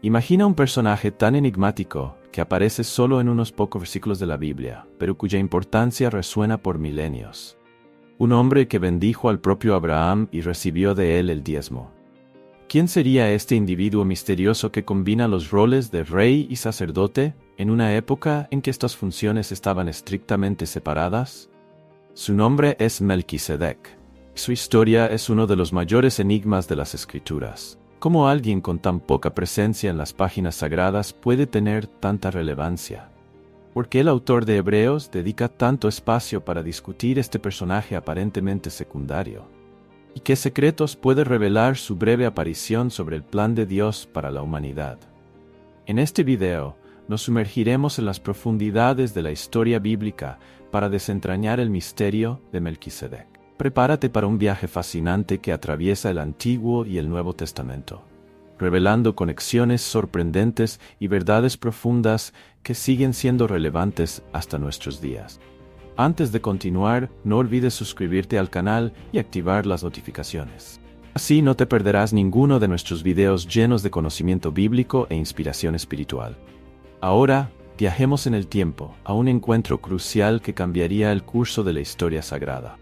Imagina un personaje tan enigmático que aparece solo en unos pocos versículos de la Biblia, pero cuya importancia resuena por milenios. Un hombre que bendijo al propio Abraham y recibió de él el diezmo. ¿Quién sería este individuo misterioso que combina los roles de rey y sacerdote en una época en que estas funciones estaban estrictamente separadas? Su nombre es Melquisedec. Su historia es uno de los mayores enigmas de las Escrituras. ¿Cómo alguien con tan poca presencia en las páginas sagradas puede tener tanta relevancia? ¿Por qué el autor de Hebreos dedica tanto espacio para discutir este personaje aparentemente secundario? ¿Y qué secretos puede revelar su breve aparición sobre el plan de Dios para la humanidad? En este video, nos sumergiremos en las profundidades de la historia bíblica para desentrañar el misterio de Melquisedec. Prepárate para un viaje fascinante que atraviesa el Antiguo y el Nuevo Testamento, revelando conexiones sorprendentes y verdades profundas que siguen siendo relevantes hasta nuestros días. Antes de continuar, no olvides suscribirte al canal y activar las notificaciones. Así no te perderás ninguno de nuestros videos llenos de conocimiento bíblico e inspiración espiritual. Ahora, viajemos en el tiempo a un encuentro crucial que cambiaría el curso de la historia sagrada.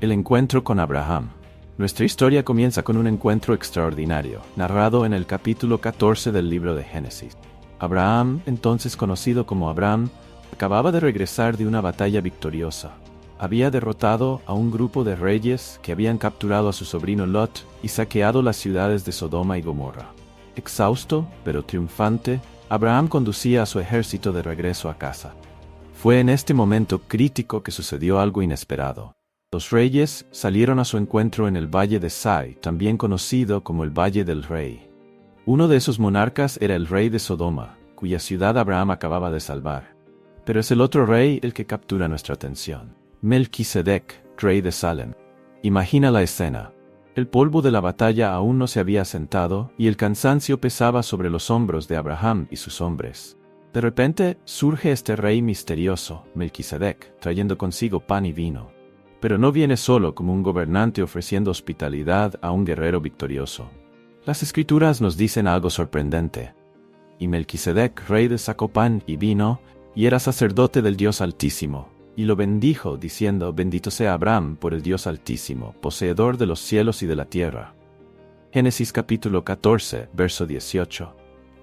El encuentro con Abraham. Nuestra historia comienza con un encuentro extraordinario, narrado en el capítulo 14 del libro de Génesis. Abraham, entonces conocido como Abram, acababa de regresar de una batalla victoriosa. Había derrotado a un grupo de reyes que habían capturado a su sobrino Lot y saqueado las ciudades de Sodoma y Gomorra. Exhausto, pero triunfante, Abraham conducía a su ejército de regreso a casa. Fue en este momento crítico que sucedió algo inesperado. Los reyes salieron a su encuentro en el Valle de Sai, también conocido como el Valle del Rey. Uno de esos monarcas era el rey de Sodoma, cuya ciudad Abraham acababa de salvar. Pero es el otro rey el que captura nuestra atención. Melquisedec, rey de Salem. Imagina la escena. El polvo de la batalla aún no se había asentado y el cansancio pesaba sobre los hombros de Abraham y sus hombres. De repente surge este rey misterioso, Melquisedec, trayendo consigo pan y vino. Pero no viene solo como un gobernante ofreciendo hospitalidad a un guerrero victorioso. Las Escrituras nos dicen algo sorprendente. Y Melquisedec, rey de sacó pan y vino, y era sacerdote del Dios Altísimo, y lo bendijo, diciendo: bendito sea Abraham por el Dios Altísimo, poseedor de los cielos y de la tierra. Génesis capítulo 14, verso 18.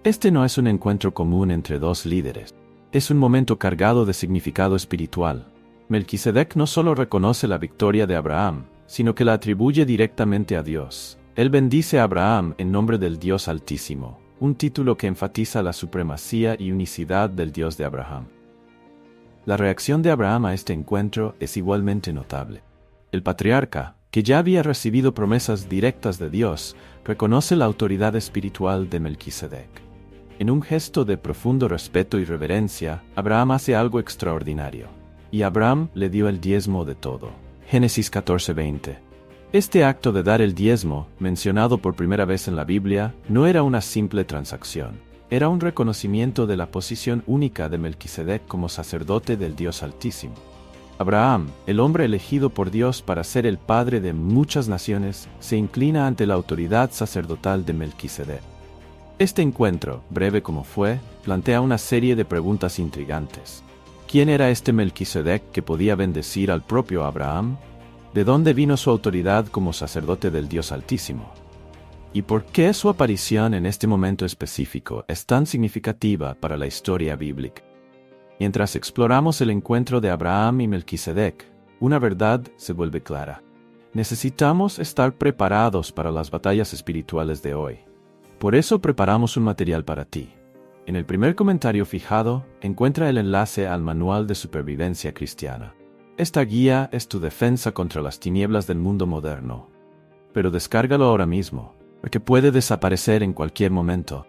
Este no es un encuentro común entre dos líderes. Es un momento cargado de significado espiritual. Melquisedec no solo reconoce la victoria de Abraham, sino que la atribuye directamente a Dios. Él bendice a Abraham en nombre del Dios Altísimo, un título que enfatiza la supremacía y unicidad del Dios de Abraham. La reacción de Abraham a este encuentro es igualmente notable. El patriarca, que ya había recibido promesas directas de Dios, reconoce la autoridad espiritual de Melquisedec. En un gesto de profundo respeto y reverencia, Abraham hace algo extraordinario. Y Abraham le dio el diezmo de todo. Génesis 14:20. Este acto de dar el diezmo, mencionado por primera vez en la Biblia, no era una simple transacción. Era un reconocimiento de la posición única de Melquisedec como sacerdote del Dios Altísimo. Abraham, el hombre elegido por Dios para ser el padre de muchas naciones, se inclina ante la autoridad sacerdotal de Melquisedec. Este encuentro, breve como fue, plantea una serie de preguntas intrigantes. ¿Quién era este Melquisedec que podía bendecir al propio Abraham? ¿De dónde vino su autoridad como sacerdote del Dios Altísimo? ¿Y por qué su aparición en este momento específico es tan significativa para la historia bíblica? Mientras exploramos el encuentro de Abraham y Melquisedec, una verdad se vuelve clara. Necesitamos estar preparados para las batallas espirituales de hoy. Por eso preparamos un material para ti. En el primer comentario fijado, encuentra el enlace al Manual de Supervivencia Cristiana. Esta guía es tu defensa contra las tinieblas del mundo moderno. Pero descárgalo ahora mismo, porque puede desaparecer en cualquier momento.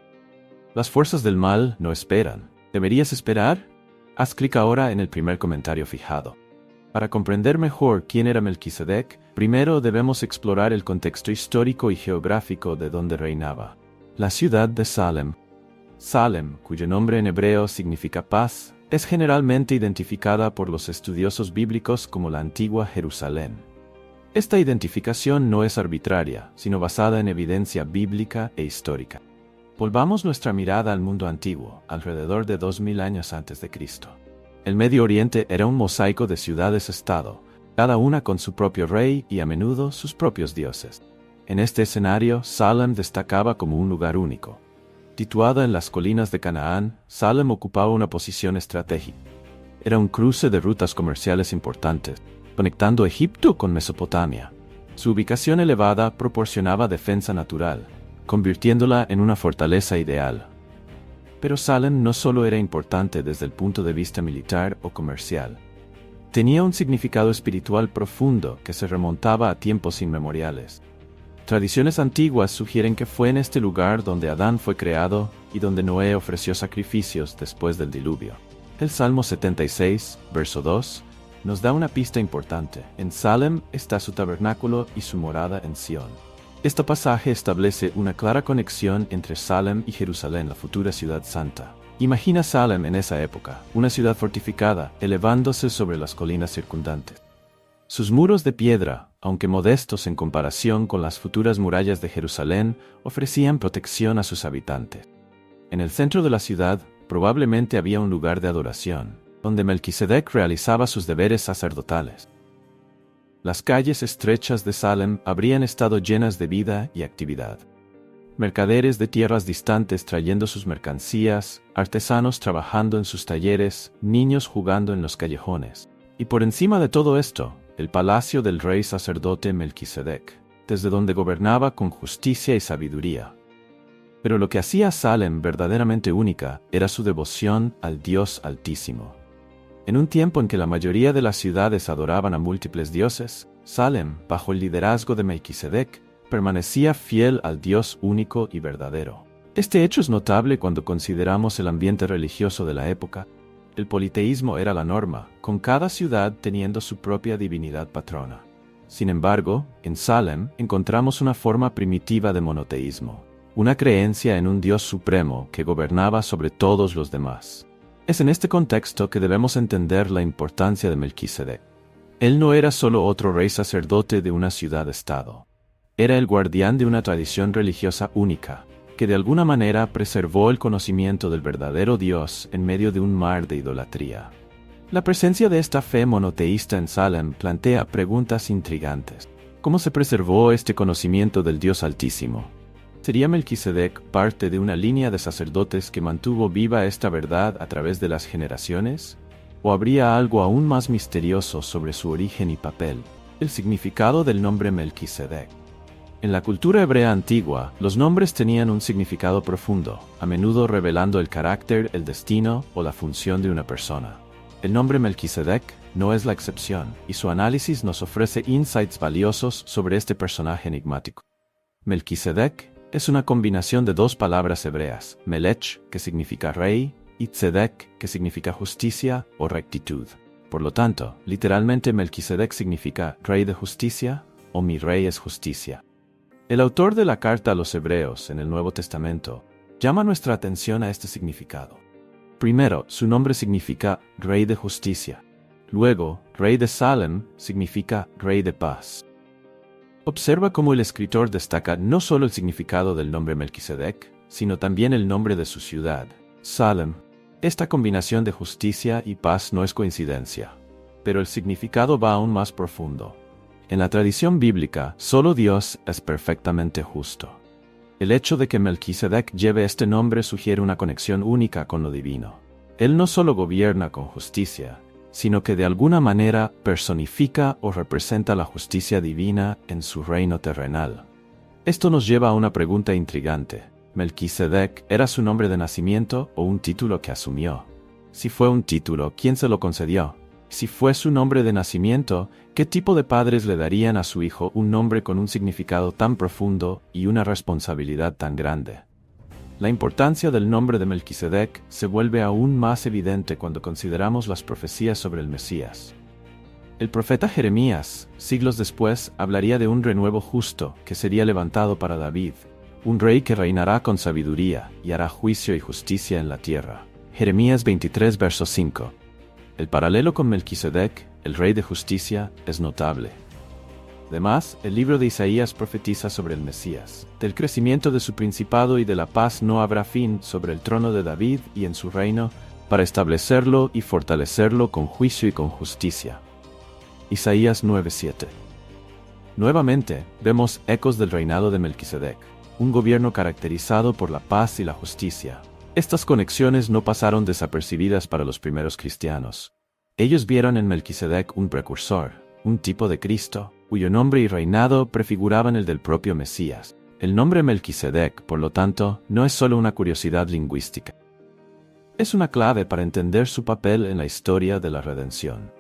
Las fuerzas del mal no esperan. ¿Deberías esperar? Haz clic ahora en el primer comentario fijado. Para comprender mejor quién era Melquisedec, primero debemos explorar el contexto histórico y geográfico de donde reinaba. La ciudad de Salem. Salem, cuyo nombre en hebreo significa paz, es generalmente identificada por los estudiosos bíblicos como la antigua Jerusalén. Esta identificación no es arbitraria, sino basada en evidencia bíblica e histórica. Volvamos nuestra mirada al mundo antiguo, alrededor de 2000 años antes de Cristo. El Medio Oriente era un mosaico de ciudades-estado, cada una con su propio rey y a menudo sus propios dioses. En este escenario, Salem destacaba como un lugar único. Situada en las colinas de Canaán, Salem ocupaba una posición estratégica. Era un cruce de rutas comerciales importantes, conectando Egipto con Mesopotamia. Su ubicación elevada proporcionaba defensa natural, convirtiéndola en una fortaleza ideal. Pero Salem no solo era importante desde el punto de vista militar o comercial. Tenía un significado espiritual profundo que se remontaba a tiempos inmemoriales. Tradiciones antiguas sugieren que fue en este lugar donde Adán fue creado y donde Noé ofreció sacrificios después del diluvio. El Salmo 76, verso 2, nos da una pista importante. En Salem está su tabernáculo y su morada en Sión. Este pasaje establece una clara conexión entre Salem y Jerusalén, la futura ciudad santa. Imagina Salem en esa época, una ciudad fortificada, elevándose sobre las colinas circundantes. Sus muros de piedra, aunque modestos en comparación con las futuras murallas de Jerusalén, ofrecían protección a sus habitantes. En el centro de la ciudad, probablemente había un lugar de adoración, donde Melquisedec realizaba sus deberes sacerdotales. Las calles estrechas de Salem habrían estado llenas de vida y actividad. Mercaderes de tierras distantes trayendo sus mercancías, artesanos trabajando en sus talleres, niños jugando en los callejones. Y por encima de todo esto, el palacio del rey sacerdote Melquisedec, desde donde gobernaba con justicia y sabiduría. Pero lo que hacía a Salem verdaderamente única era su devoción al Dios Altísimo. En un tiempo en que la mayoría de las ciudades adoraban a múltiples dioses, Salem, bajo el liderazgo de Melquisedec, permanecía fiel al Dios único y verdadero. Este hecho es notable cuando consideramos el ambiente religioso de la época. El politeísmo era la norma, con cada ciudad teniendo su propia divinidad patrona. Sin embargo, en Salem encontramos una forma primitiva de monoteísmo, una creencia en un Dios supremo que gobernaba sobre todos los demás. Es en este contexto que debemos entender la importancia de Melquisedec. Él no era solo otro rey sacerdote de una ciudad-estado. Era el guardián de una tradición religiosa única, que de alguna manera preservó el conocimiento del verdadero Dios en medio de un mar de idolatría. La presencia de esta fe monoteísta en Salem plantea preguntas intrigantes. ¿Cómo se preservó este conocimiento del Dios Altísimo? ¿Sería Melquisedec parte de una línea de sacerdotes que mantuvo viva esta verdad a través de las generaciones? ¿O habría algo aún más misterioso sobre su origen y papel, el significado del nombre Melquisedec? En la cultura hebrea antigua, los nombres tenían un significado profundo, a menudo revelando el carácter, el destino o la función de una persona. El nombre Melquisedec no es la excepción, y su análisis nos ofrece insights valiosos sobre este personaje enigmático. Melquisedec es una combinación de dos palabras hebreas, melech, que significa rey, y tzedek, que significa justicia o rectitud. Por lo tanto, literalmente Melquisedec significa rey de justicia o mi rey es justicia. El autor de la carta a los Hebreos en el Nuevo Testamento llama nuestra atención a este significado. Primero, su nombre significa rey de justicia. Luego, rey de Salem significa rey de paz. Observa cómo el escritor destaca no solo el significado del nombre Melquisedec, sino también el nombre de su ciudad, Salem. Esta combinación de justicia y paz no es coincidencia, pero el significado va aún más profundo. En la tradición bíblica, solo Dios es perfectamente justo. El hecho de que Melquisedec lleve este nombre sugiere una conexión única con lo divino. Él no solo gobierna con justicia, sino que de alguna manera personifica o representa la justicia divina en su reino terrenal. Esto nos lleva a una pregunta intrigante. ¿Melquisedec era su nombre de nacimiento o un título que asumió? Si fue un título, ¿quién se lo concedió? Si fue su nombre de nacimiento, ¿qué tipo de padres le darían a su hijo un nombre con un significado tan profundo y una responsabilidad tan grande? La importancia del nombre de Melquisedec se vuelve aún más evidente cuando consideramos las profecías sobre el Mesías. El profeta Jeremías, siglos después, hablaría de un renuevo justo que sería levantado para David, un rey que reinará con sabiduría y hará juicio y justicia en la tierra. Jeremías 23, verso 5. El paralelo con Melquisedec, el rey de justicia, es notable. Además, el libro de Isaías profetiza sobre el Mesías. Del crecimiento de su principado y de la paz no habrá fin sobre el trono de David y en su reino, para establecerlo y fortalecerlo con juicio y con justicia. Isaías 9:7. Nuevamente, vemos ecos del reinado de Melquisedec, un gobierno caracterizado por la paz y la justicia. Estas conexiones no pasaron desapercibidas para los primeros cristianos. Ellos vieron en Melquisedec un precursor, un tipo de Cristo, cuyo nombre y reinado prefiguraban el del propio Mesías. El nombre Melquisedec, por lo tanto, no es solo una curiosidad lingüística. Es una clave para entender su papel en la historia de la redención.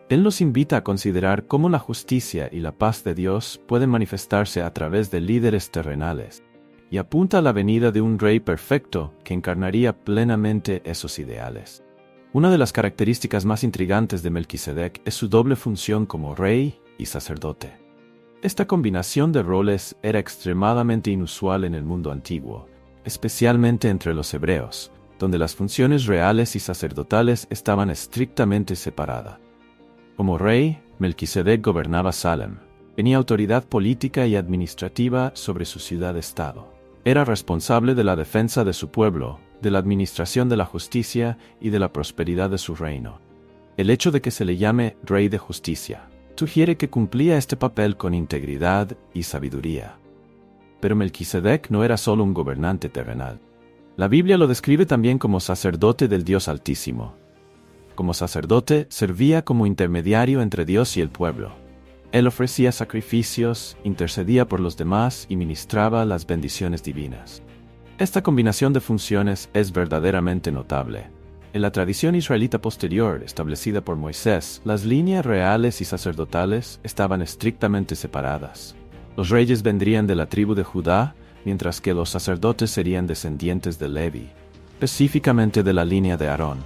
Él nos invita a considerar cómo la justicia y la paz de Dios pueden manifestarse a través de líderes terrenales, y apunta a la venida de un rey perfecto que encarnaría plenamente esos ideales. Una de las características más intrigantes de Melquisedec es su doble función como rey y sacerdote. Esta combinación de roles era extremadamente inusual en el mundo antiguo, especialmente entre los hebreos, donde las funciones reales y sacerdotales estaban estrictamente separadas. Como rey, Melquisedec gobernaba Salem. Tenía autoridad política y administrativa sobre su ciudad-estado. Era responsable de la defensa de su pueblo, de la administración de la justicia y de la prosperidad de su reino. El hecho de que se le llame Rey de Justicia sugiere que cumplía este papel con integridad y sabiduría. Pero Melquisedec no era solo un gobernante terrenal. La Biblia lo describe también como sacerdote del Dios Altísimo. Como sacerdote, servía como intermediario entre Dios y el pueblo. Él ofrecía sacrificios, intercedía por los demás y ministraba las bendiciones divinas. Esta combinación de funciones es verdaderamente notable. En la tradición israelita posterior, establecida por Moisés, las líneas reales y sacerdotales estaban estrictamente separadas. Los reyes vendrían de la tribu de Judá, mientras que los sacerdotes serían descendientes de Levi, específicamente de la línea de Aarón.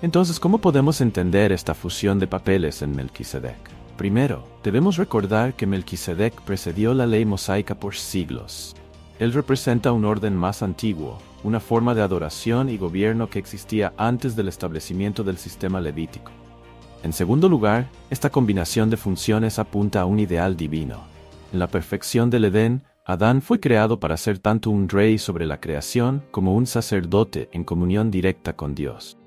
Entonces, ¿cómo podemos entender esta fusión de papeles en Melquisedec? Primero, debemos recordar que Melquisedec precedió la ley mosaica por siglos. Él representa un orden más antiguo, una forma de adoración y gobierno que existía antes del establecimiento del sistema levítico. En segundo lugar, esta combinación de funciones apunta a un ideal divino. En la perfección del Edén, Adán fue creado para ser tanto un rey sobre la creación como un sacerdote en comunión directa con Dios.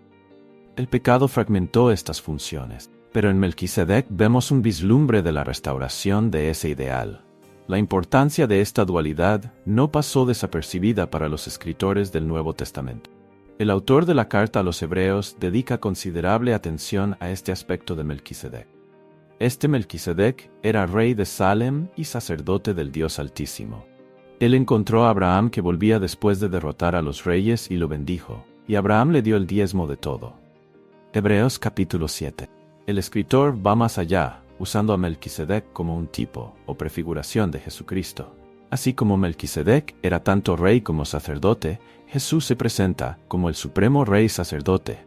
El pecado fragmentó estas funciones, pero en Melquisedec vemos un vislumbre de la restauración de ese ideal. La importancia de esta dualidad no pasó desapercibida para los escritores del Nuevo Testamento. El autor de la carta a los Hebreos dedica considerable atención a este aspecto de Melquisedec. Este Melquisedec era rey de Salem y sacerdote del Dios Altísimo. Él encontró a Abraham que volvía después de derrotar a los reyes y lo bendijo, y Abraham le dio el diezmo de todo. Hebreos capítulo 7. El escritor va más allá, usando a Melquisedec como un tipo o prefiguración de Jesucristo. Así como Melquisedec era tanto rey como sacerdote, Jesús se presenta como el supremo rey sacerdote,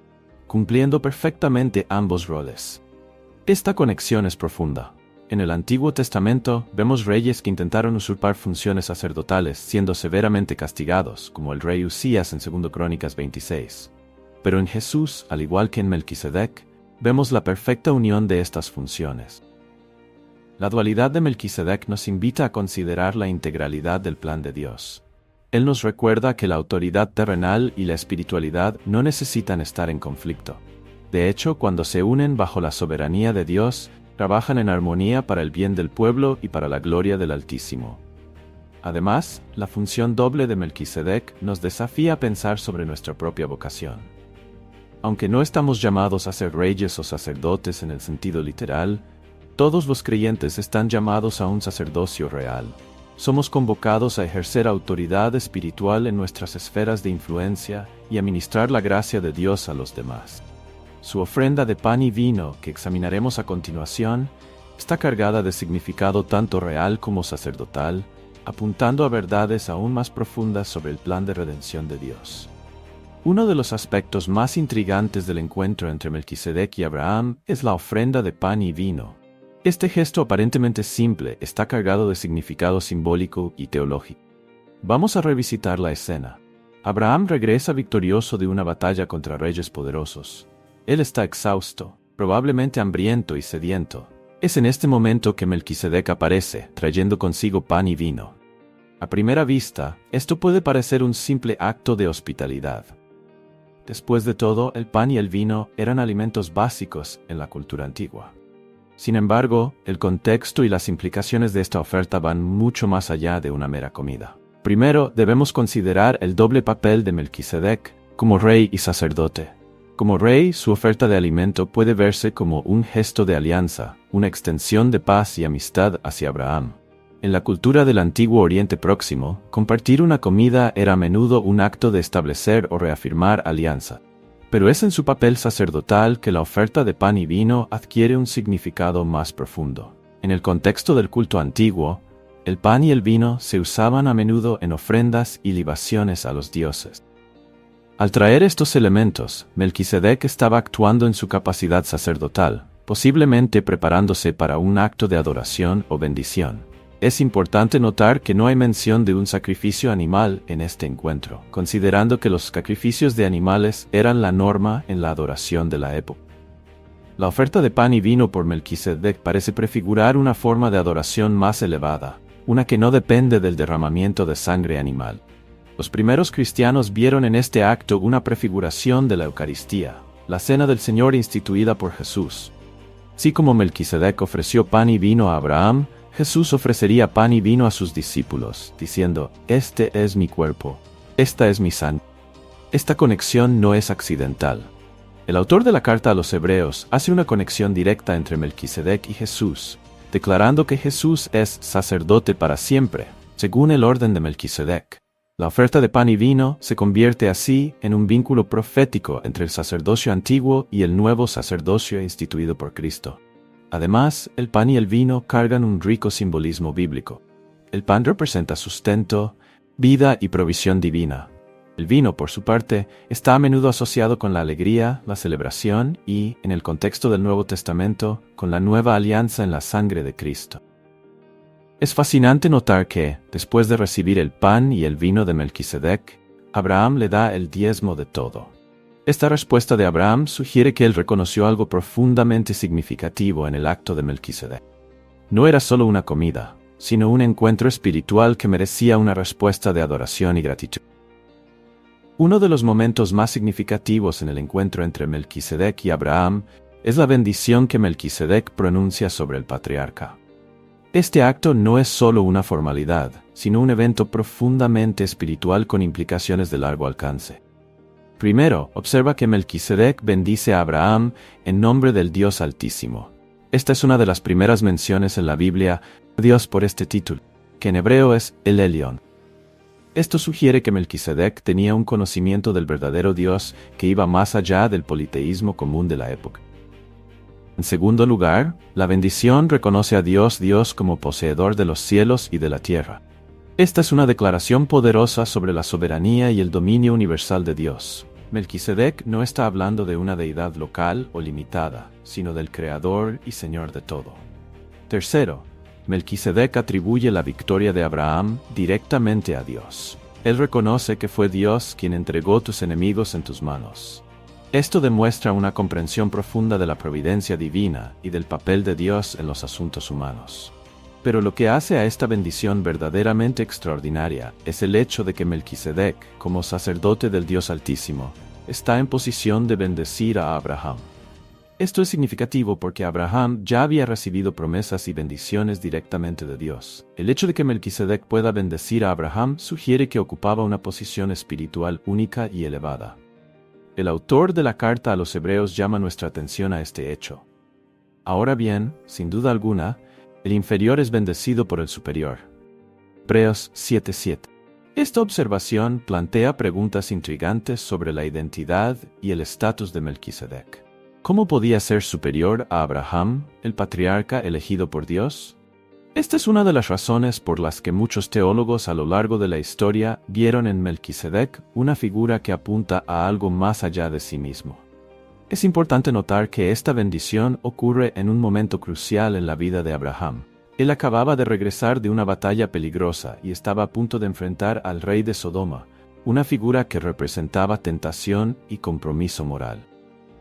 cumpliendo perfectamente ambos roles. Esta conexión es profunda. En el Antiguo Testamento vemos reyes que intentaron usurpar funciones sacerdotales, siendo severamente castigados, como el rey Usías en 2 Crónicas 26. Pero en Jesús, al igual que en Melquisedec, vemos la perfecta unión de estas funciones. La dualidad de Melquisedec nos invita a considerar la integralidad del plan de Dios. Él nos recuerda que la autoridad terrenal y la espiritualidad no necesitan estar en conflicto. De hecho, cuando se unen bajo la soberanía de Dios, trabajan en armonía para el bien del pueblo y para la gloria del Altísimo. Además, la función doble de Melquisedec nos desafía a pensar sobre nuestra propia vocación. Aunque no estamos llamados a ser reyes o sacerdotes en el sentido literal, todos los creyentes están llamados a un sacerdocio real. Somos convocados a ejercer autoridad espiritual en nuestras esferas de influencia y a ministrar la gracia de Dios a los demás. Su ofrenda de pan y vino, que examinaremos a continuación, está cargada de significado tanto real como sacerdotal, apuntando a verdades aún más profundas sobre el plan de redención de Dios. Uno de los aspectos más intrigantes del encuentro entre Melquisedec y Abraham es la ofrenda de pan y vino. Este gesto aparentemente simple está cargado de significado simbólico y teológico. Vamos a revisitar la escena. Abraham regresa victorioso de una batalla contra reyes poderosos. Él está exhausto, probablemente hambriento y sediento. Es en este momento que Melquisedec aparece, trayendo consigo pan y vino. A primera vista, esto puede parecer un simple acto de hospitalidad. Después de todo, el pan y el vino eran alimentos básicos en la cultura antigua. Sin embargo, el contexto y las implicaciones de esta oferta van mucho más allá de una mera comida. Primero, debemos considerar el doble papel de Melquisedec como rey y sacerdote. Como rey, su oferta de alimento puede verse como un gesto de alianza, una extensión de paz y amistad hacia Abraham. En la cultura del antiguo Oriente Próximo, compartir una comida era a menudo un acto de establecer o reafirmar alianza. Pero es en su papel sacerdotal que la oferta de pan y vino adquiere un significado más profundo. En el contexto del culto antiguo, el pan y el vino se usaban a menudo en ofrendas y libaciones a los dioses. Al traer estos elementos, Melquisedec estaba actuando en su capacidad sacerdotal, posiblemente preparándose para un acto de adoración o bendición. Es importante notar que no hay mención de un sacrificio animal en este encuentro, considerando que los sacrificios de animales eran la norma en la adoración de la época. La oferta de pan y vino por Melquisedec parece prefigurar una forma de adoración más elevada, una que no depende del derramamiento de sangre animal. Los primeros cristianos vieron en este acto una prefiguración de la Eucaristía, la cena del Señor instituida por Jesús. Así como Melquisedec ofreció pan y vino a Abraham, Jesús ofrecería pan y vino a sus discípulos, diciendo: «Este es mi cuerpo, esta es mi sangre». Esta conexión no es accidental. El autor de la carta a los Hebreos hace una conexión directa entre Melquisedec y Jesús, declarando que Jesús es sacerdote para siempre, según el orden de Melquisedec. La oferta de pan y vino se convierte así en un vínculo profético entre el sacerdocio antiguo y el nuevo sacerdocio instituido por Cristo. Además, el pan y el vino cargan un rico simbolismo bíblico. El pan representa sustento, vida y provisión divina. El vino, por su parte, está a menudo asociado con la alegría, la celebración y, en el contexto del Nuevo Testamento, con la nueva alianza en la sangre de Cristo. Es fascinante notar que, después de recibir el pan y el vino de Melquisedec, Abraham le da el diezmo de todo. Esta respuesta de Abraham sugiere que él reconoció algo profundamente significativo en el acto de Melquisedec. No era solo una comida, sino un encuentro espiritual que merecía una respuesta de adoración y gratitud. Uno de los momentos más significativos en el encuentro entre Melquisedec y Abraham es la bendición que Melquisedec pronuncia sobre el patriarca. Este acto no es solo una formalidad, sino un evento profundamente espiritual con implicaciones de largo alcance. Primero, observa que Melquisedec bendice a Abraham en nombre del Dios Altísimo. Esta es una de las primeras menciones en la Biblia de Dios por este título, que en hebreo es El Elyon. Esto sugiere que Melquisedec tenía un conocimiento del verdadero Dios que iba más allá del politeísmo común de la época. En segundo lugar, la bendición reconoce a Dios como poseedor de los cielos y de la tierra. Esta es una declaración poderosa sobre la soberanía y el dominio universal de Dios. Melquisedec no está hablando de una deidad local o limitada, sino del Creador y Señor de todo. Tercero, Melquisedec atribuye la victoria de Abraham directamente a Dios. Él reconoce que fue Dios quien entregó tus enemigos en tus manos. Esto demuestra una comprensión profunda de la providencia divina y del papel de Dios en los asuntos humanos. Pero lo que hace a esta bendición verdaderamente extraordinaria es el hecho de que Melquisedec, como sacerdote del Dios Altísimo, está en posición de bendecir a Abraham. Esto es significativo porque Abraham ya había recibido promesas y bendiciones directamente de Dios. El hecho de que Melquisedec pueda bendecir a Abraham sugiere que ocupaba una posición espiritual única y elevada. El autor de la carta a los Hebreos llama nuestra atención a este hecho. Ahora bien, sin duda alguna, el inferior es bendecido por el superior. Hebreos 7:7. Esta observación plantea preguntas intrigantes sobre la identidad y el estatus de Melquisedec. ¿Cómo podía ser superior a Abraham, el patriarca elegido por Dios? Esta es una de las razones por las que muchos teólogos a lo largo de la historia vieron en Melquisedec una figura que apunta a algo más allá de sí mismo. Es importante notar que esta bendición ocurre en un momento crucial en la vida de Abraham. Él acababa de regresar de una batalla peligrosa y estaba a punto de enfrentar al rey de Sodoma, una figura que representaba tentación y compromiso moral.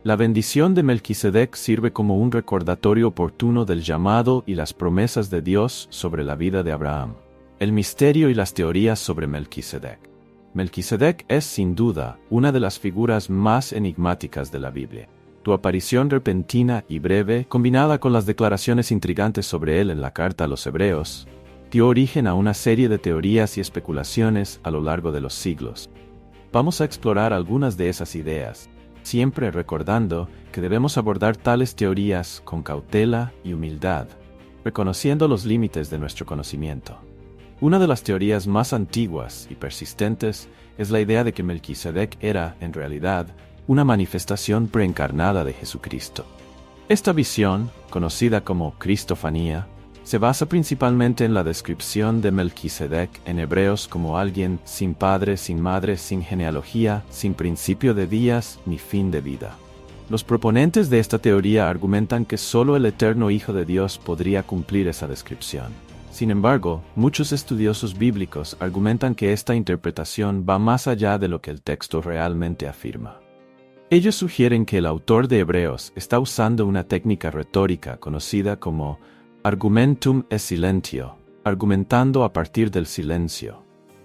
La bendición de Melquisedec sirve como un recordatorio oportuno del llamado y las promesas de Dios sobre la vida de Abraham. El misterio y las teorías sobre Melquisedec. Melquisedec es, sin duda, una de las figuras más enigmáticas de la Biblia. Su aparición repentina y breve, combinada con las declaraciones intrigantes sobre él en la carta a los Hebreos, dio origen a una serie de teorías y especulaciones a lo largo de los siglos. Vamos a explorar algunas de esas ideas, siempre recordando que debemos abordar tales teorías con cautela y humildad, reconociendo los límites de nuestro conocimiento. Una de las teorías más antiguas y persistentes es la idea de que Melquisedec era, en realidad, una manifestación preencarnada de Jesucristo. Esta visión, conocida como cristofanía, se basa principalmente en la descripción de Melquisedec en Hebreos como alguien sin padre, sin madre, sin genealogía, sin principio de días ni fin de vida. Los proponentes de esta teoría argumentan que solo el eterno Hijo de Dios podría cumplir esa descripción. Sin embargo, muchos estudiosos bíblicos argumentan que esta interpretación va más allá de lo que el texto realmente afirma. Ellos sugieren que el autor de Hebreos está usando una técnica retórica conocida como argumentum e silentio, argumentando a partir del silencio.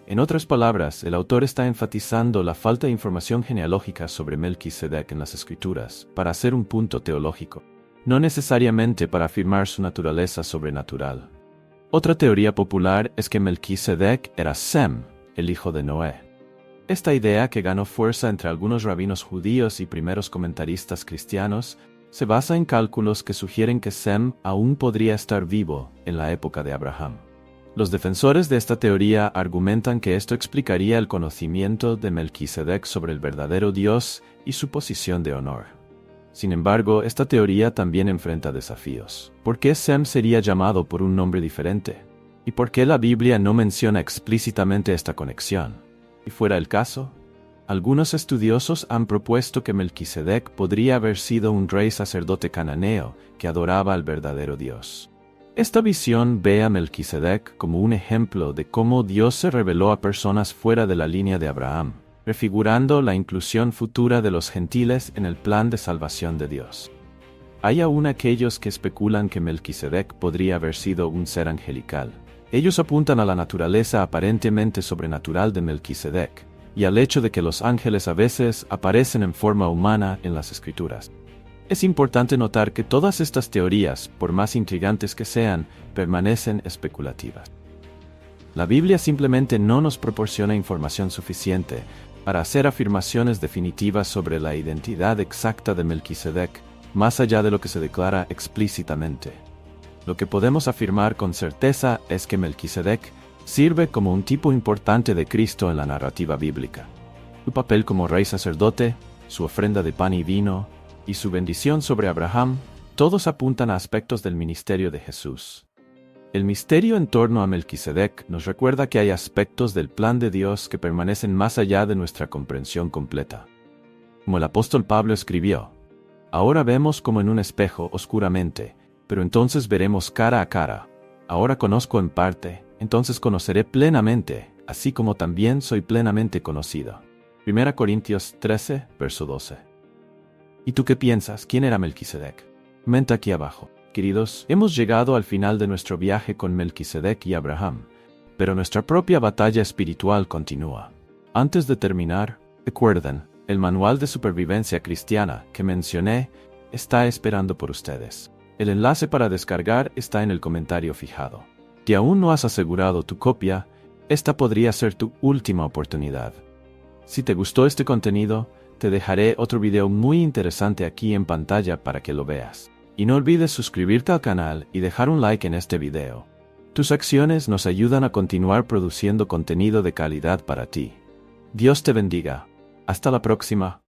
En otras palabras, el autor está enfatizando la falta de información genealógica sobre Melquisedec en las Escrituras para hacer un punto teológico, no necesariamente para afirmar su naturaleza sobrenatural. Otra teoría popular es que Melquisedec era Sem, el hijo de Noé. Esta idea, que ganó fuerza entre algunos rabinos judíos y primeros comentaristas cristianos, se basa en cálculos que sugieren que Sem aún podría estar vivo en la época de Abraham. Los defensores de esta teoría argumentan que esto explicaría el conocimiento de Melquisedec sobre el verdadero Dios y su posición de honor. Sin embargo, esta teoría también enfrenta desafíos. ¿Por qué Sem sería llamado por un nombre diferente? ¿Y por qué la Biblia no menciona explícitamente esta conexión? Si fuera el caso, algunos estudiosos han propuesto que Melquisedec podría haber sido un rey sacerdote cananeo que adoraba al verdadero Dios. Esta visión ve a Melquisedec como un ejemplo de cómo Dios se reveló a personas fuera de la línea de Abraham, prefigurando la inclusión futura de los gentiles en el plan de salvación de Dios. Hay aún aquellos que especulan que Melquisedec podría haber sido un ser angelical. Ellos apuntan a la naturaleza aparentemente sobrenatural de Melquisedec, y al hecho de que los ángeles a veces aparecen en forma humana en las Escrituras. Es importante notar que todas estas teorías, por más intrigantes que sean, permanecen especulativas. La Biblia simplemente no nos proporciona información suficiente para hacer afirmaciones definitivas sobre la identidad exacta de Melquisedec, más allá de lo que se declara explícitamente. Lo que podemos afirmar con certeza es que Melquisedec sirve como un tipo importante de Cristo en la narrativa bíblica. Su papel como rey sacerdote, su ofrenda de pan y vino, y su bendición sobre Abraham, todos apuntan a aspectos del ministerio de Jesús. El misterio en torno a Melquisedec nos recuerda que hay aspectos del plan de Dios que permanecen más allá de nuestra comprensión completa. Como el apóstol Pablo escribió, «Ahora vemos como en un espejo oscuramente, pero entonces veremos cara a cara. Ahora conozco en parte, entonces conoceré plenamente, así como también soy plenamente conocido». 1 Corintios 13, verso 12. ¿Y tú qué piensas? ¿Quién era Melquisedec? Comenta aquí abajo. Queridos, hemos llegado al final de nuestro viaje con Melquisedec y Abraham, pero nuestra propia batalla espiritual continúa. Antes de terminar, recuerden, el manual de supervivencia cristiana que mencioné está esperando por ustedes. El enlace para descargar está en el comentario fijado. Si aún no has asegurado tu copia, esta podría ser tu última oportunidad. Si te gustó este contenido, te dejaré otro video muy interesante aquí en pantalla para que lo veas. Y no olvides suscribirte al canal y dejar un like en este video. Tus acciones nos ayudan a continuar produciendo contenido de calidad para ti. Dios te bendiga. Hasta la próxima.